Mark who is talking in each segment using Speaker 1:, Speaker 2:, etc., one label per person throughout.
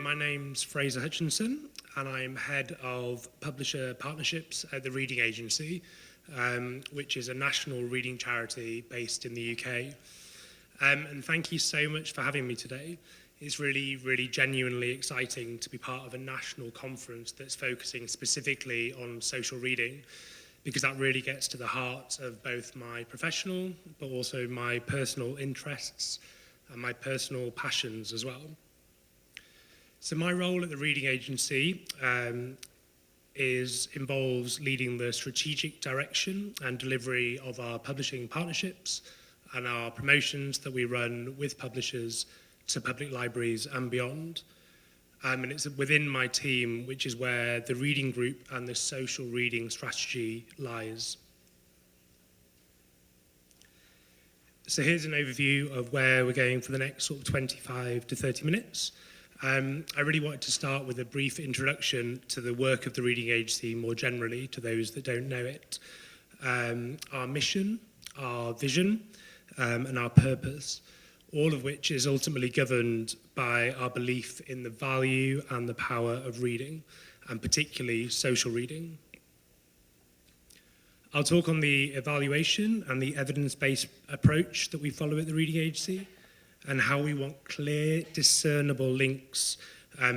Speaker 1: my name's Fraser Hutchinson, and I'm head of publisher partnerships at the Readingeagency, which is a national reading charity based in the UK. And thank you so much for having me today. It's really, really genuinely exciting to be part of a national conference that's focusing specifically on social reading, because that really gets to the heart of both my professional, but also my personal interests and my personal passions as well. So my role at the Readingeagency involves leading the strategic direction and delivery of our publishing partnerships and our promotions that we run with publishers to public libraries and beyond. And it's within my team, which is where the reading group and the social reading strategy lies. So here's an overview of where we're going for the next sort of 25 to 30 minutes. I really wanted to start with a brief introduction to the work of the Readingeagency more generally, to those that don't know it. Our mission, our vision, and our purpose, all of which is ultimately governed by our belief in the value and the power of reading, and particularly social reading. I'll talk on the evaluation and the evidence-based approach that we follow at the Readingeagency, and how we want clear, discernible links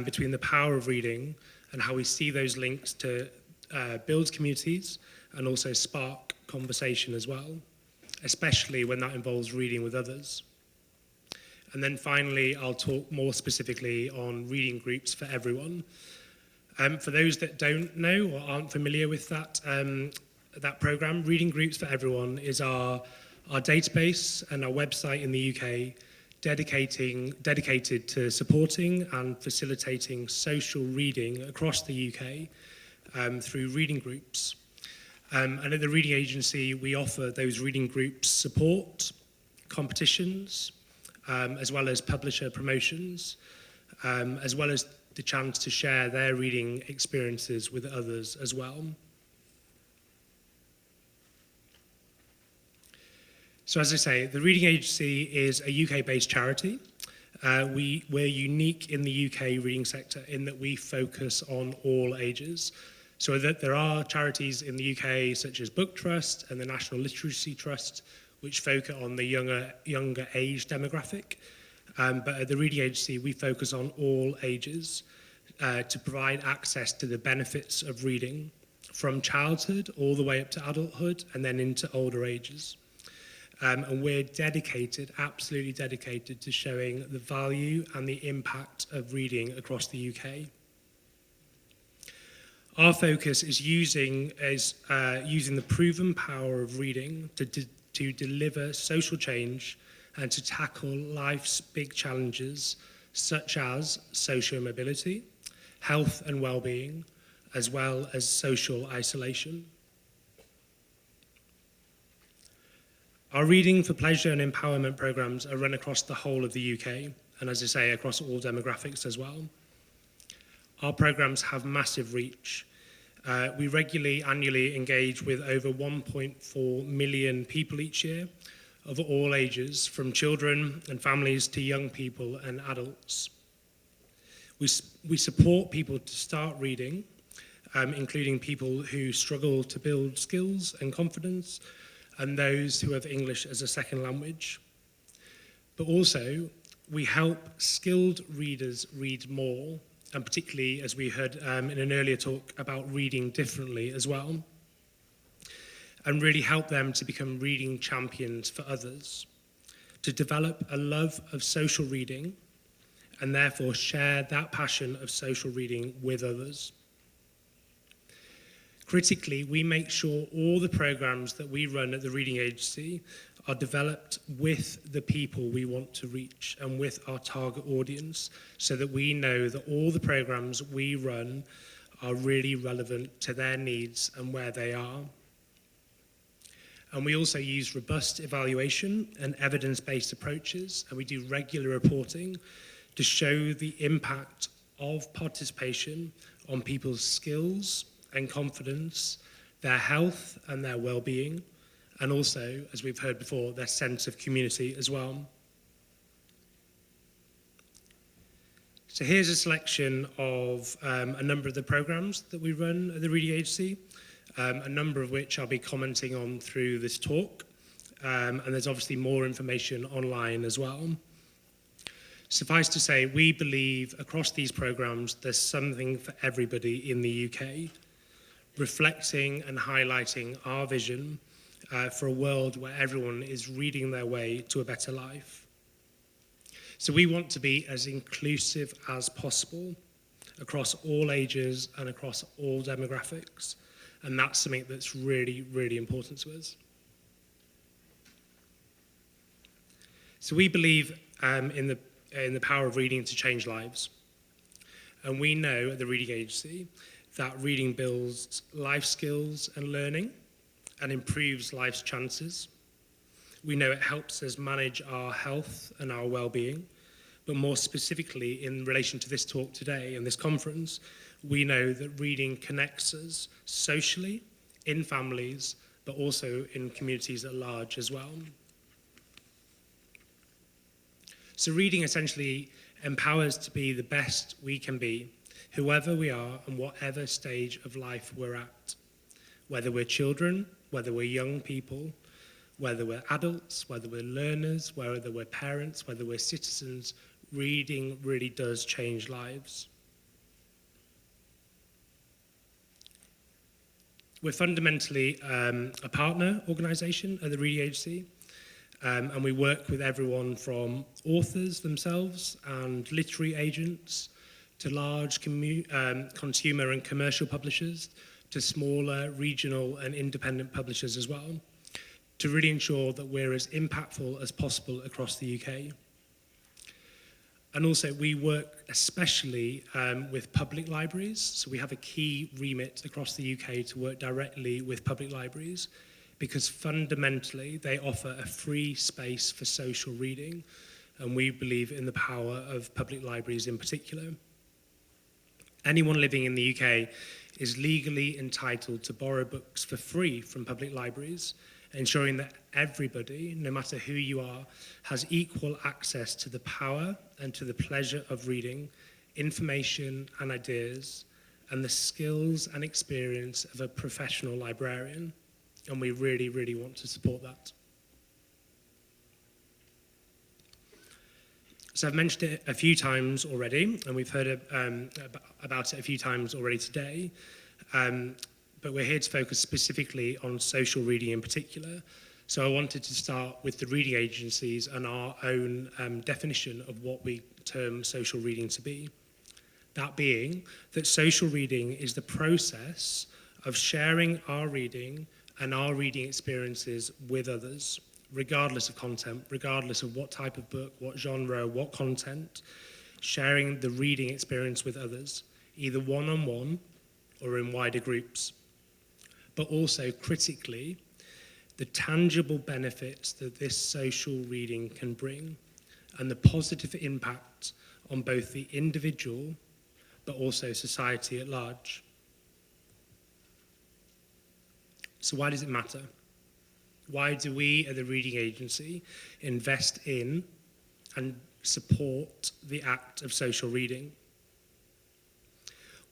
Speaker 1: between the power of reading and how we see those links to build communities and also spark conversation as well, especially when that involves reading with others. And then finally, I'll talk more specifically on reading groups for everyone. For those that don't know or aren't familiar with that program, Reading Groups for Everyone is our database and our website in the UK dedicated to supporting and facilitating social reading across the UK through reading groups. And at the Readingeagency, we offer those reading groups support, competitions, as well as publisher promotions, as well as the chance to share their reading experiences with others as well. So as I say, the Readingeagency is a UK-based charity. We're unique in the UK reading sector in that we focus on all ages. So that there are charities in the UK such as Book Trust and the National Literacy Trust, which focus on the younger age demographic. But at the Readingeagency, we focus on all ages to provide access to the benefits of reading from childhood all the way up to adulthood and then into older ages. And we're dedicated, absolutely dedicated to showing the value and the impact of reading across the UK. Our focus is using the proven power of reading to deliver social change and to tackle life's big challenges, such as social mobility, health and well-being, as well as social isolation. Our Reading for Pleasure and Empowerment programs are run across the whole of the UK, and as I say, across all demographics as well. Our programs have massive reach. We regularly, annually engage with over 1.4 million people each year of all ages, from children and families to young people and adults. We support people to start reading, including people who struggle to build skills and confidence, and those who have English as a second language. But also, we help skilled readers read more, and particularly, as we heard in an earlier talk, about reading differently as well, and really help them to become reading champions for others, to develop a love of social reading, and therefore share that passion of social reading with others. Critically, we make sure all the programs that we run at the Readingeagency are developed with the people we want to reach and with our target audience, so that we know that all the programs we run are really relevant to their needs and where they are. And we also use robust evaluation and evidence-based approaches, and we do regular reporting to show the impact of participation on people's skills and confidence, their health and their well-being, and also, as we've heard before, their sense of community as well. So here's a selection of a number of the programs that we run at the Reading Agency, a number of which I'll be commenting on through this talk. And there's obviously more information online as well. Suffice to say, we believe across these programs there's something for everybody in the UK, reflecting and highlighting our vision for a world where everyone is reading their way to a better life. So we want to be as inclusive as possible across all ages and across all demographics, and that's something that's really, really important to us. So we believe in the power of reading to change lives. And we know at the Reading Agency that reading builds life skills and learning and improves life's chances. We know it helps us manage our health and our well-being, but more specifically in relation to this talk today and this conference, we know that reading connects us socially, in families, but also in communities at large as well. So reading essentially empowers us to be the best we can be, whoever we are and whatever stage of life we're at. Whether we're children, whether we're young people, whether we're adults, whether we're learners, whether we're parents, whether we're citizens, reading really does change lives. We're fundamentally a partner organisation at the Reading Agency, and we work with everyone from authors themselves and literary agents to large consumer and commercial publishers to smaller regional and independent publishers as well, to really ensure that we're as impactful as possible across the UK. And also we work especially with public libraries, so we have a key remit across the UK to work directly with public libraries because fundamentally they offer a free space for social reading, and we believe in the power of public libraries in particular. Anyone living in the UK is legally entitled to borrow books for free from public libraries, ensuring that everybody, no matter who you are, has equal access to the power and to the pleasure of reading, information and ideas, and the skills and experience of a professional librarian. And we really, really want to support that. So I've mentioned it a few times already, and we've heard about it a few times already today. But we're here to focus specifically on social reading in particular. So I wanted to start with the reading agencies and our own definition of what we term social reading to be. That being that social reading is the process of sharing our reading and our reading experiences with others, regardless of content, regardless of what type of book, what genre, what content, sharing the reading experience with others, either one-on-one or in wider groups. But also, critically, the tangible benefits that this social reading can bring and the positive impact on both the individual but also society at large. So why does it matter? Why do we at the Reading Agency invest in and support the act of social reading?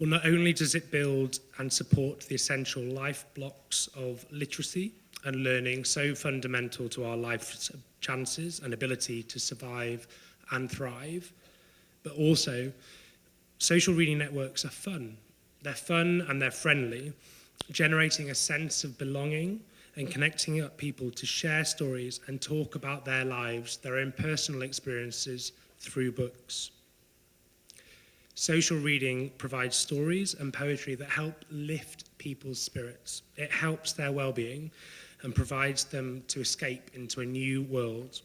Speaker 1: Well, not only does it build and support the essential life blocks of literacy and learning so fundamental to our life chances and ability to survive and thrive, but also social reading networks are fun. They're fun and they're friendly, generating a sense of belonging and connecting up people to share stories and talk about their lives, their own personal experiences through books. Social reading provides stories and poetry that help lift people's spirits. It helps their well-being and provides them to escape into a new world.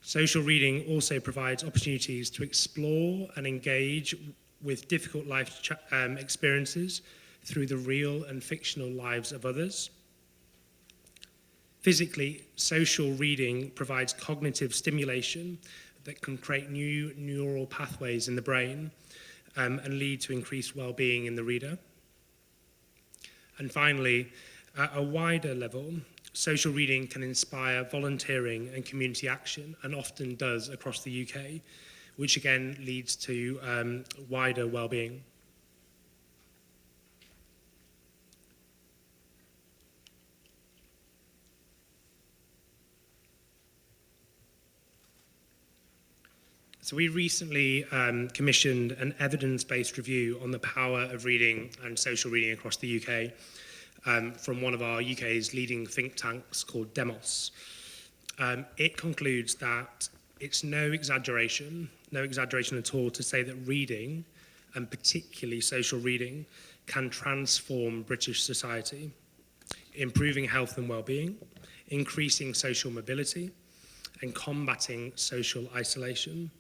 Speaker 1: Social reading also provides opportunities to explore and engage with difficult life experiences through the real and fictional lives of others. Physically, social reading provides cognitive stimulation that can create new neural pathways in the brain and lead to increased well-being in the reader. And finally, at a wider level, social reading can inspire volunteering and community action, and often does across the UK, which again leads to wider well-being. So we recently commissioned an evidence-based review on the power of reading and social reading across the UK from one of our UK's leading think tanks called Demos. It concludes that it's no exaggeration at all to say that reading, and particularly social reading, can transform British society, improving health and well-being, increasing social mobility, and combating social isolation.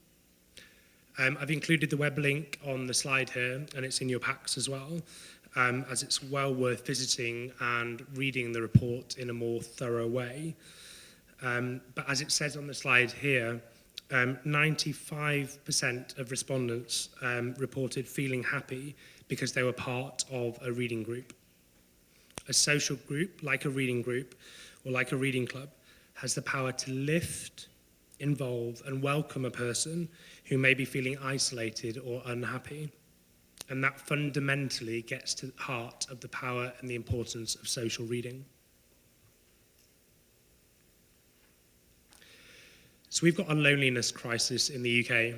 Speaker 1: I've included the web link on the slide here, and it's in your packs as well, as it's well worth visiting and reading the report in a more thorough way. But as it says on the slide here, 95% of respondents reported feeling happy because they were part of a reading group. A social group, like a reading group or like a reading club, has the power to lift, involve and welcome a person who may be feeling isolated or unhappy. And that fundamentally gets to the heart of the power and the importance of social reading. So we've got a loneliness crisis in the UK.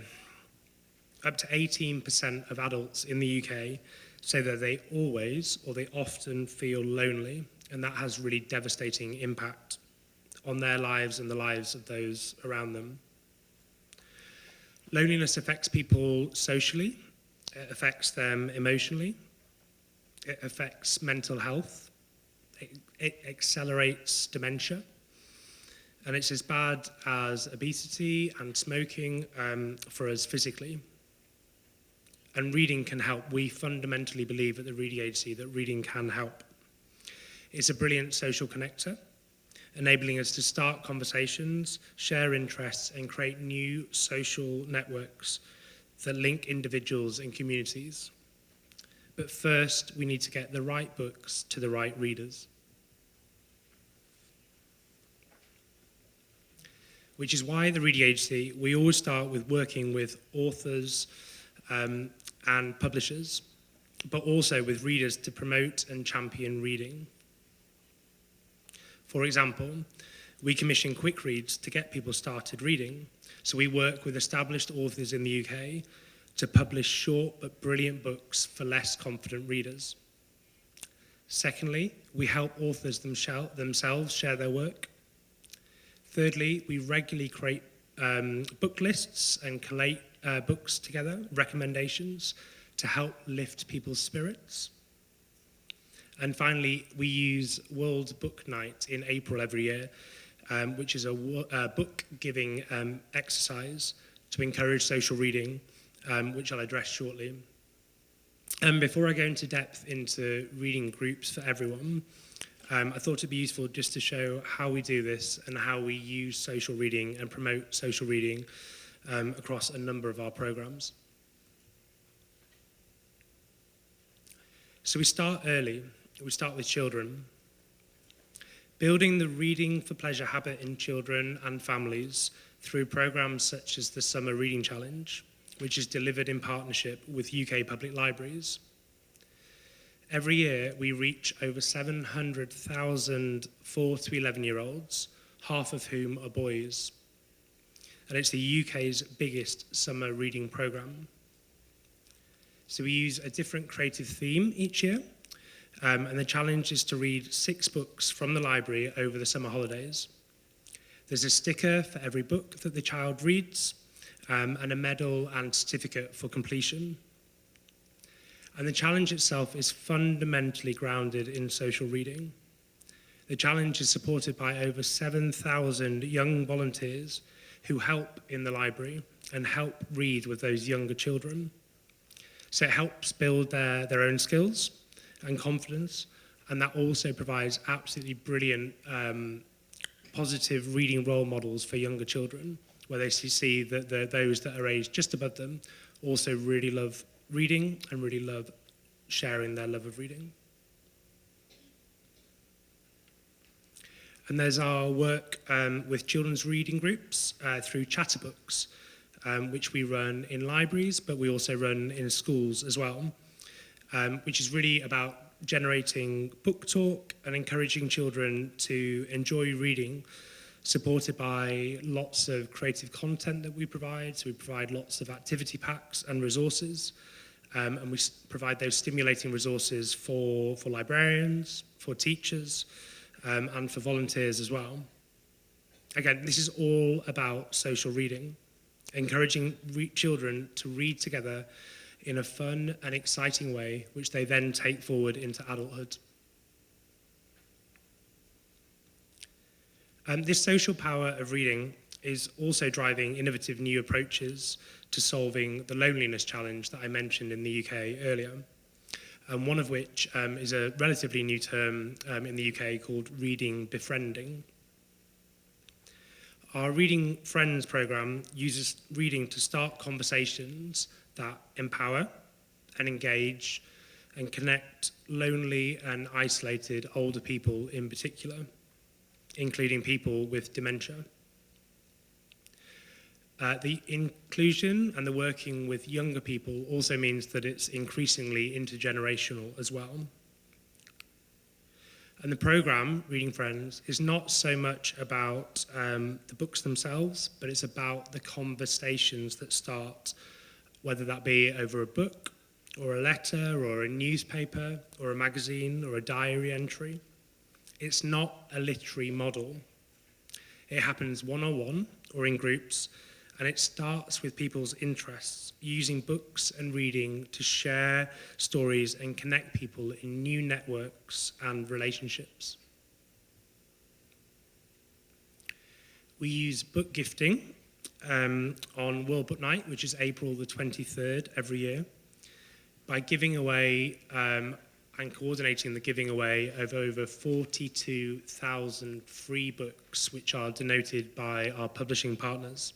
Speaker 1: Up to 18% of adults in the UK say that they always or they often feel lonely, and that has really devastating impact on their lives and the lives of those around them. Loneliness affects people socially, it affects them emotionally, it affects mental health, it accelerates dementia, and it's as bad as obesity and smoking for us physically. And reading can help. We fundamentally believe at the Reading Agency that reading can help. It's a brilliant social connector, enabling us to start conversations, share interests, and create new social networks that link individuals and communities. But first, we need to get the right books to the right readers. Which is why at the Reading Agency, we always start with working with authors and publishers, but also with readers to promote and champion reading. For example, we commission quick reads to get people started reading. So we work with established authors in the UK to publish short but brilliant books for less confident readers. Secondly, we help authors themselves share their work. Thirdly, we regularly create book lists and collate books together, recommendations to help lift people's spirits. And finally, we use World Book Night in April every year, which is a book-giving exercise to encourage social reading, which I'll address shortly. Before I go into depth into reading groups for everyone, I thought it'd be useful just to show how we do this and how we use social reading and promote social reading across a number of our programs. So we start early. We start with children. Building the reading for pleasure habit in children and families through programs such as the Summer Reading Challenge, which is delivered in partnership with UK public libraries. Every year, we reach over 700,000 4 to 11-year-olds, half of whom are boys. And it's the UK's biggest summer reading programme. So we use a different creative theme each year, and the challenge is to read 6 books from the library over the summer holidays. There's a sticker for every book that the child reads, and a medal and certificate for completion. And the challenge itself is fundamentally grounded in social reading. The challenge is supported by over 7,000 young volunteers who help in the library and help read with those younger children. So it helps build their own skills and confidence, and that also provides absolutely brilliant positive reading role models for younger children, where they see that those that are aged just above them also really love reading and really love sharing their love of reading. And there's our work with children's reading groups through Chatterbooks, which we run in libraries, but we also run in schools as well, which is really about generating book talk and encouraging children to enjoy reading, supported by lots of creative content that we provide. So we provide lots of activity packs and resources, and we provide those stimulating resources for librarians, for teachers, and for volunteers as well. Again, this is all about social reading, encouraging children to read together in a fun and exciting way, which they then take forward into adulthood. This social power of reading is also driving innovative new approaches to solving the loneliness challenge that I mentioned in the UK earlier, and one of which is a relatively new term in the UK called reading befriending. Our Reading Friends programme uses reading to start conversations that empower and engage and connect lonely and isolated older people in particular, including people with dementia. The inclusion and the working with younger people also means that it's increasingly intergenerational as well. And the programme, Reading Friends, is not so much about the books themselves, but it's about the conversations that start, whether that be over a book, or a letter, or a newspaper, or a magazine, or a diary entry. It's not a literary model. It happens one-on-one or in groups, and it starts with people's interests, using books and reading to share stories and connect people in new networks and relationships. We use book gifting on World Book Night, which is April the 23rd every year, by giving away and coordinating the giving away of over 42,000 free books, which are donated by our publishing partners.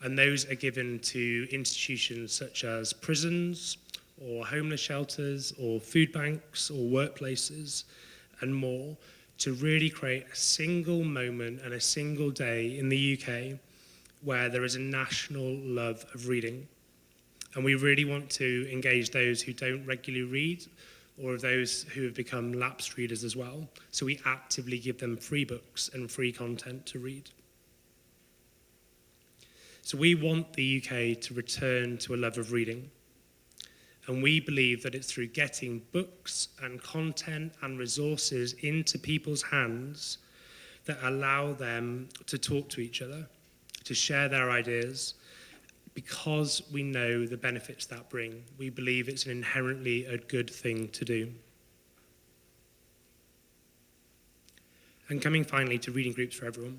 Speaker 1: And those are given to institutions such as prisons, or homeless shelters, or food banks, or workplaces, and more, to really create a single moment and a single day in the UK where there is a national love of reading. And we really want to engage those who don't regularly read, or those who have become lapsed readers as well. So we actively give them free books and free content to read. So we want the UK to return to a love of reading. And we believe that it's through getting books and content and resources into people's hands that allow them to talk to each other, to share their ideas, because we know the benefits that bring. We believe it's an inherently a good thing to do. And coming finally to reading groups for everyone.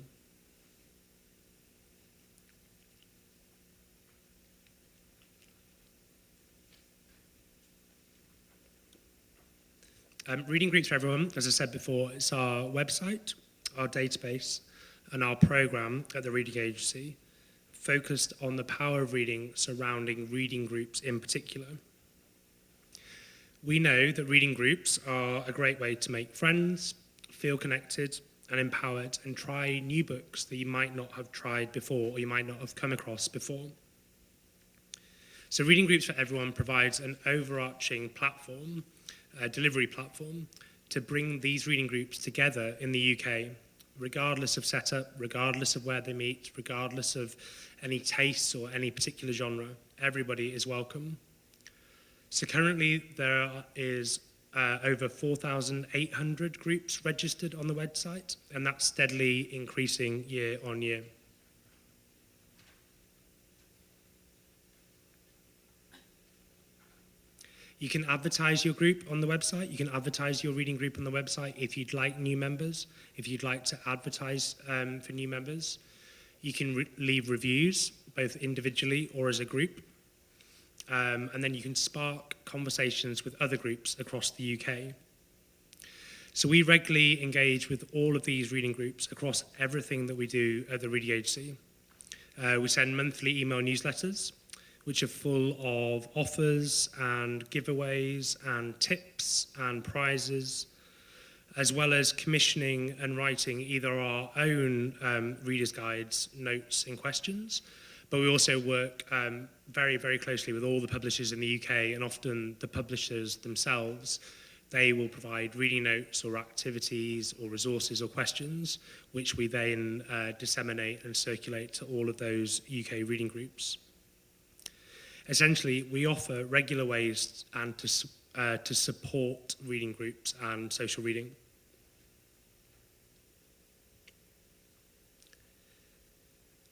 Speaker 1: Reading Groups for Everyone, as I said before, it's our website, our database, and our programme at the Reading Agency, focused on the power of reading surrounding reading groups in particular. We know that reading groups are a great way to make friends, feel connected and empowered, and try new books that you might not have tried before or you might not have come across before. So Reading Groups for Everyone provides an overarching platform, a delivery platform, to bring these reading groups together in the UK, regardless of setup, regardless of where they meet, regardless of any tastes or any particular genre. Everybody is welcome. So currently there is over 4,800 groups registered on the website, and that's steadily increasing year on year. You can advertise your group on the website. You can advertise your reading group on the website if you'd like new members, if you'd like to advertise for new members. You can leave reviews, both individually or as a group. And then you can spark conversations with other groups across the UK. So we regularly engage with all of these reading groups across everything that we do at the Reading Agency. We send monthly email newsletters, which are full of offers and giveaways and tips and prizes, as well as commissioning and writing either our own reader's guides, notes and questions, But we also work very, very closely with all the publishers in the UK, and often the publishers themselves, they will provide reading notes or activities or resources or questions, which we then disseminate and circulate to all of those UK reading groups. Essentially, we offer regular ways and to support reading groups and social reading.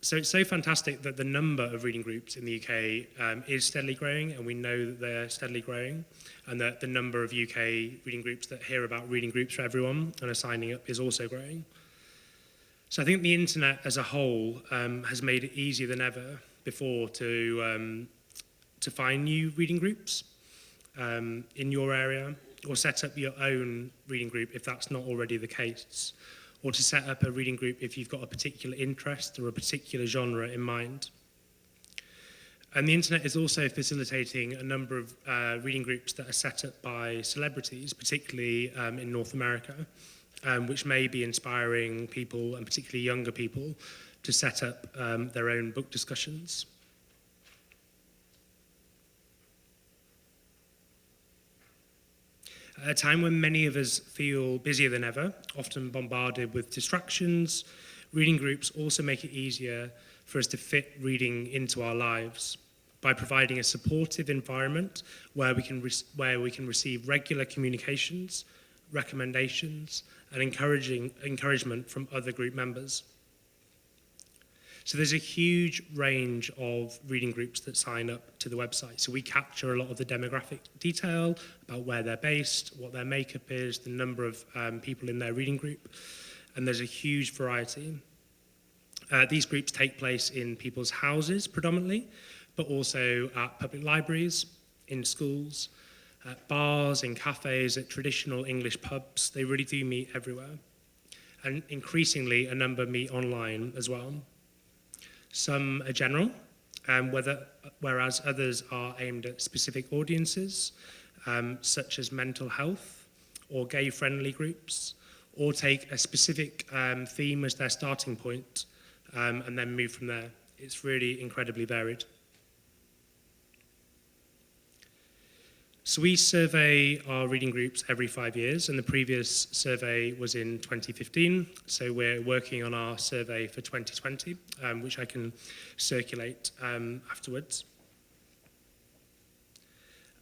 Speaker 1: So it's so fantastic that the number of reading groups in the UK is steadily growing, and we know that they're steadily growing, and that the number of UK reading groups that hear about reading groups for everyone and are signing up is also growing. So I think the internet as a whole has made it easier than ever before to find new reading groups in your area, or set up your own reading group if that's not already the case, or to set up a reading group if you've got a particular interest or a particular genre in mind. And the internet is also facilitating a number of reading groups that are set up by celebrities, particularly in North America, which may be inspiring people, and particularly younger people, to set up their own book discussions. At a time when many of us feel busier than ever, often bombarded with distractions, reading groups also make it easier for us to fit reading into our lives by providing a supportive environment where we can receive regular communications, recommendations, and encouragement from other group members. So there's a huge range of reading groups that sign up to the website. So we capture a lot of the demographic detail about where they're based, what their makeup is, the number of people in their reading group, and there's a huge variety. These groups take place in people's houses predominantly, but also at public libraries, in schools, at bars, in cafes, at traditional English pubs. They really do meet everywhere. And increasingly, a number meet online as well. Some are general, whereas others are aimed at specific audiences, such as mental health or gay-friendly groups, or take a specific theme as their starting point and then move from there. It's really incredibly varied. So we survey our reading groups every 5 years, and the previous survey was in 2015. So we're working on our survey for 2020, which I can circulate afterwards.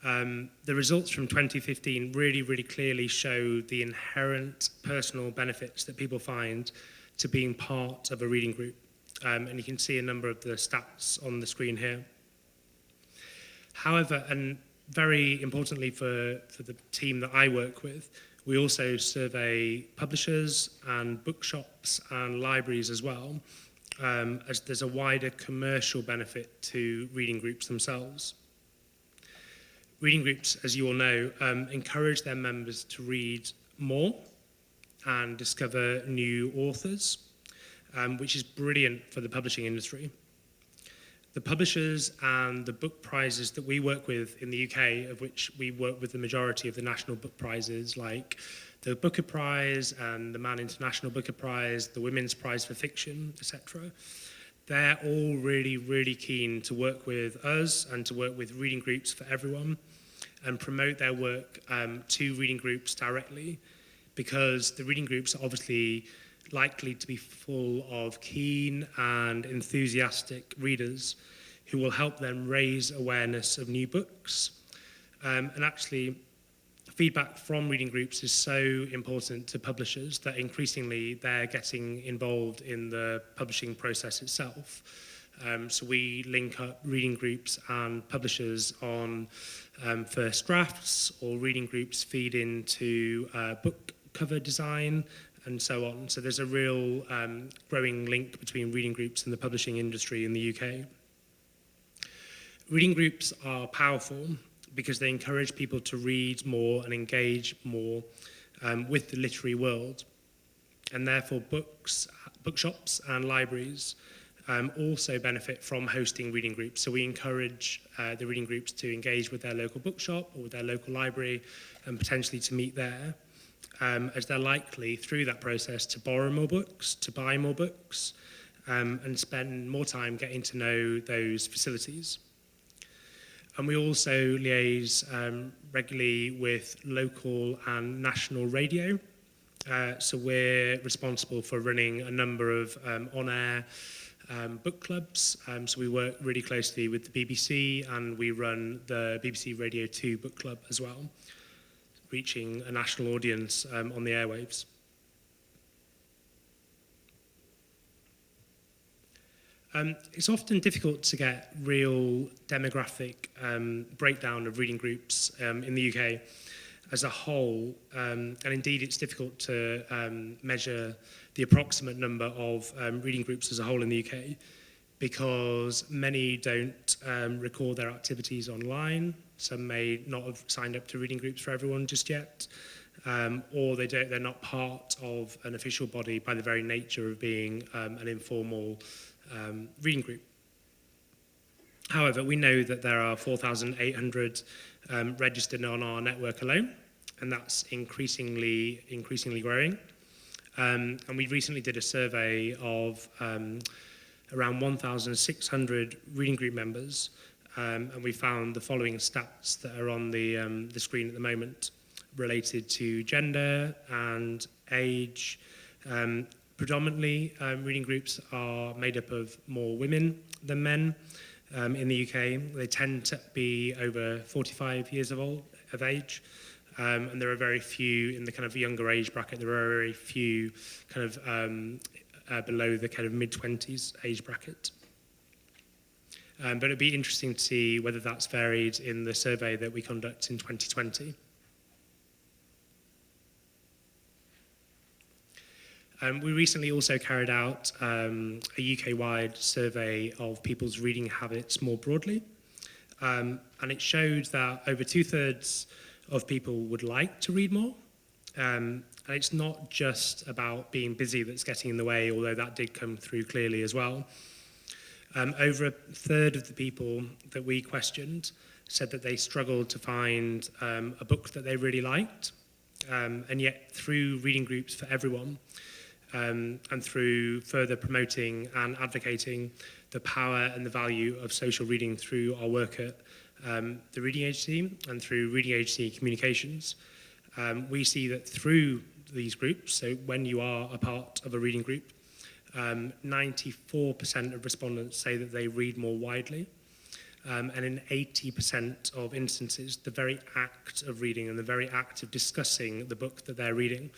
Speaker 1: The results from 2015 really, really clearly show the inherent personal benefits that people find to being part of a reading group. And you can see a number of the stats on the screen here. However, and very importantly for the team that I work with, we also survey publishers and bookshops and libraries as well, as there's a wider commercial benefit to reading groups themselves. Reading groups, as you all know, encourage their members to read more and discover new authors, which is brilliant for the publishing industry. The publishers and the book prizes that we work with in the UK, of which we work with the majority of the national book prizes, like the Booker Prize and the Man International Booker Prize, the Women's Prize for Fiction, etc. They're all really, really keen to work with us and to work with reading groups for everyone and promote their work to reading groups directly, because the reading groups are obviously likely to be full of keen and enthusiastic readers who will help them raise awareness of new books. And actually, feedback from reading groups is so important to publishers that increasingly they're getting involved in the publishing process itself. So we link up reading groups and publishers on first drafts, or reading groups feed into book cover design, and so on. So there's a real growing link between reading groups and the publishing industry in the UK. Reading groups are powerful because they encourage people to read more and engage more with the literary world. And therefore bookshops and libraries also benefit from hosting reading groups. So we encourage the reading groups to engage with their local bookshop or with their local library and potentially to meet there. As they're likely, through that process, to borrow more books, to buy more books, and spend more time getting to know those facilities. And we also liaise regularly with local and national radio. So we're responsible for running a number of on-air book clubs. So we work really closely with the BBC, and we run the BBC Radio 2 book club as well, reaching a national audience on the airwaves. It's often difficult to get real demographic breakdown of reading groups in the UK as a whole, and indeed it's difficult to measure the approximate number of reading groups as a whole in the UK, because many don't record their activities online. Some may not have signed up to reading groups for everyone just yet, or they're not part of an official body by the very nature of being an informal reading group. However, we know that there are 4,800 registered on our network alone, and that's increasingly growing. And we recently did a survey of around 1,600 reading group members, and we found the following stats that are on the screen at the moment, related to gender and age. Predominantly, reading groups are made up of more women than men in the UK. They tend to be over 45 years of age, and there are very few in the kind of younger age bracket. There are very few kind of below the kind of mid-20s age bracket. But it'd be interesting to see whether that's varied in the survey that we conduct in 2020. We recently also carried out a UK-wide survey of people's reading habits more broadly, and it showed that over 2/3 of people would like to read more, and it's not just about being busy that's getting in the way, although that did come through clearly as well. Over 1/3 of the people that we questioned said that they struggled to find a book that they really liked, and yet through reading groups for everyone, and through further promoting and advocating the power and the value of social reading through our work at the Reading Agency and through Reading Agency Communications, we see that through these groups, so when you are a part of a reading group, 94% of respondents say that they read more widely, and in 80% of instances, the very act of reading and the very act of discussing the book that they're reading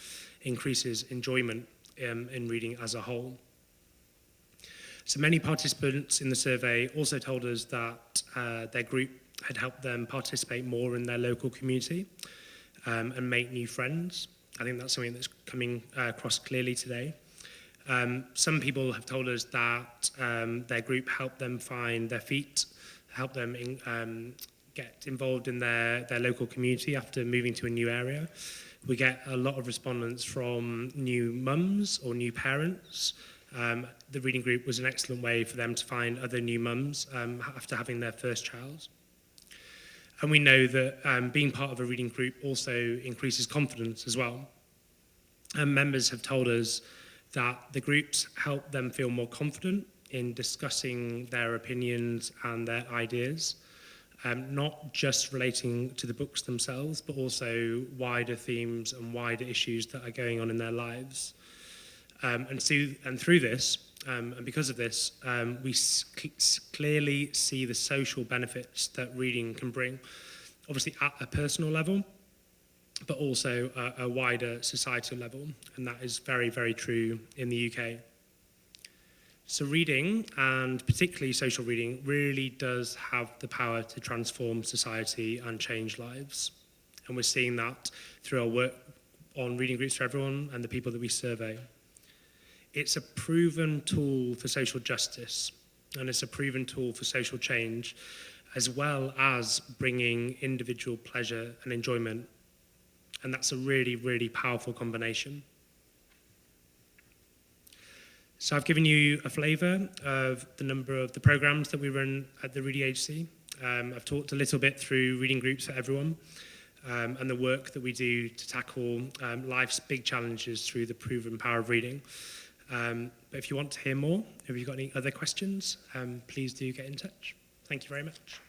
Speaker 1: increases enjoyment in reading as a whole. So many participants in the survey also told us that their group had helped them participate more in their local community and make new friends. I think that's something that's coming across clearly today. Some people have told us that their group helped them find their feet, helped them get involved in their local community after moving to a new area. We get a lot of respondents from new mums or new parents. The reading group was an excellent way for them to find other new mums after having their first child. And we know that being part of a reading group also increases confidence as well. And members have told us that the groups help them feel more confident in discussing their opinions and their ideas, not just relating to the books themselves, but also wider themes and wider issues that are going on in their lives. And through this, and because of this, we clearly see the social benefits that reading can bring, obviously at a personal level, but also a wider societal level, and that is very, very true in the UK. So reading, and particularly social reading, really does have the power to transform society and change lives. And we're seeing that through our work on reading groups for everyone and the people that we survey. It's a proven tool for social justice, and it's a proven tool for social change, as well as bringing individual pleasure and enjoyment. And that's a really, really powerful combination. So I've given you a flavour of the number of the programmes that we run at the Reading Agency. I've talked a little bit through reading groups for everyone and the work that we do to tackle life's big challenges through the proven power of reading. But But if you want to hear more, if you've got any other questions, please do get in touch. Thank you very much.